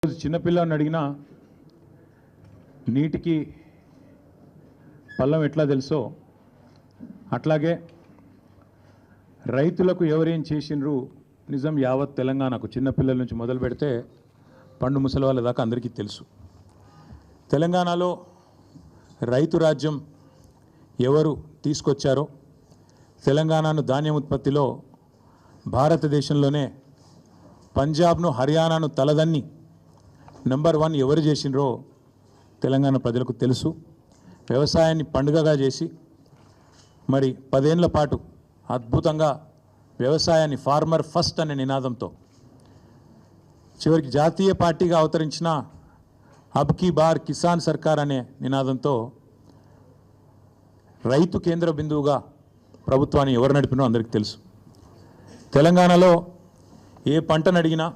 చిన్నపిల్లని అడిగినా నీటికి పల్లం ఎట్లా తెలుసో అట్లాగే రైతులకు ఎవరేం చేసినరు నిజం యావత్ తెలంగాణకు చిన్నపిల్లల నుంచి మొదలు పెడితే పండు ముసలి వాళ్ళ దాకా అందరికీ తెలుసు. తెలంగాణలో రైతు రాజ్యం ఎవరు తీసుకొచ్చారో, తెలంగాణను ధాన్యం ఉత్పత్తిలో భారతదేశంలోనే పంజాబ్ను హర్యానాను తలదన్ని నెంబర్ 1 ఎవరు చేసినరో తెలంగాణ ప్రజలకు తెలుసు. వ్యవసాయాన్ని పండుగగా చేసి మరి 10 ఏళ్ల పాటు అద్భుతంగా వ్యవసాయాన్ని ఫార్మర్ ఫస్ట్ అనే నినాదంతో చివరికి జాతీయ పార్టీగా అవతరించిన అబ్ కీ బార్ కిసాన్ సర్కార్ అనే నినాదంతో రైతు కేంద్ర బిందువుగా ప్రభుత్వాన్ని ఎవరు నడిపినో అందరికీ తెలుసు. తెలంగాణలో ఏ పంటను అడిగినా,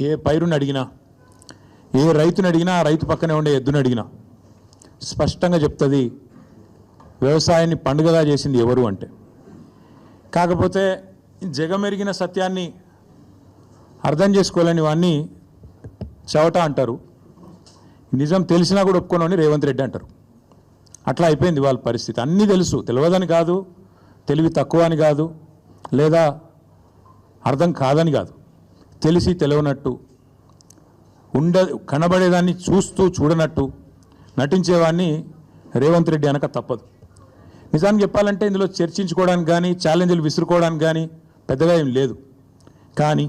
ఏ పైరుని అడిగినా, ఏ రైతుని అడిగినా, ఆ రైతు పక్కనే ఉండే ఎద్దుని అడిగినా స్పష్టంగా చెప్తుంది వ్యవసాయాన్ని పండుగగా చేసింది ఎవరు అంటే. కాకపోతే జగమెరిగిన సత్యాన్ని అర్థం చేసుకోలేని వాడిని చవట అంటారు, నిజం తెలిసినా కూడా ఒప్పుకోనని రేవంత్ రెడ్డి అంటారు. అట్లా అయిపోయింది వాళ్ళ పరిస్థితి. అన్నీ తెలుసు, తెలియదని కాదు, తెలివి తక్కువ అని కాదు, లేదా అర్థం కాదని కాదు, తెలిసి తెలియనట్టు కనబడేదాన్ని చూస్తూ చూడనట్టు నటించేవాడిని రేవంత్ రెడ్డి అనక తప్పదు. నిజానికి చెప్పాలంటే ఇందులో చర్చించుకోవడానికి కానీ ఛాలెంజ్లు విసురుకోవడానికి కానీ పెద్దగా ఏం లేదు. కానీ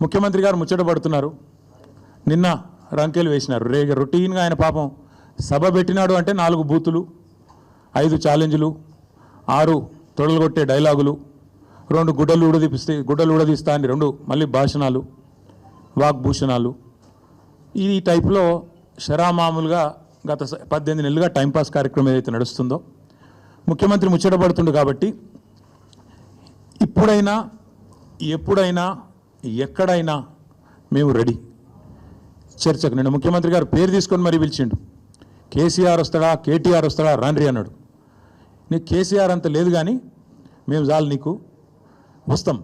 ముఖ్యమంత్రి గారు ముచ్చట పడుతున్నారు, నిన్న రంకెలు వేసినారు. రొటీన్గా ఆయన పాపం సభ పెట్టినాడు అంటే 4 బూతులు, 5 ఛాలెంజ్లు, 6 తొడలు కొట్టే డైలాగులు, 2 గుడ్డలు ఊడదీస్తా అని 2 మళ్ళీ భాషణాలు, వాగ్భూషణాలు. ఈ టైప్లో షరామామూలుగా గత 18 నెలలుగా టైంపాస్ కార్యక్రమం ఏదైతే నడుస్తుందో ముఖ్యమంత్రి ముచ్చటపడుతుండు. కాబట్టి ఇప్పుడైనా ఎప్పుడైనా ఎక్కడైనా మేము రెడీ చర్చకు. నిన్న ముఖ్యమంత్రి గారు పేరు తీసుకొని మరీ పిలిచిండు. కేసీఆర్ వస్తాడా, కేటీఆర్ వస్తాడా, రాండ్రి అన్నాడు. నీకు కేసీఆర్ అంత లేదు కానీ మేము చాలు నీకు వస్తాం.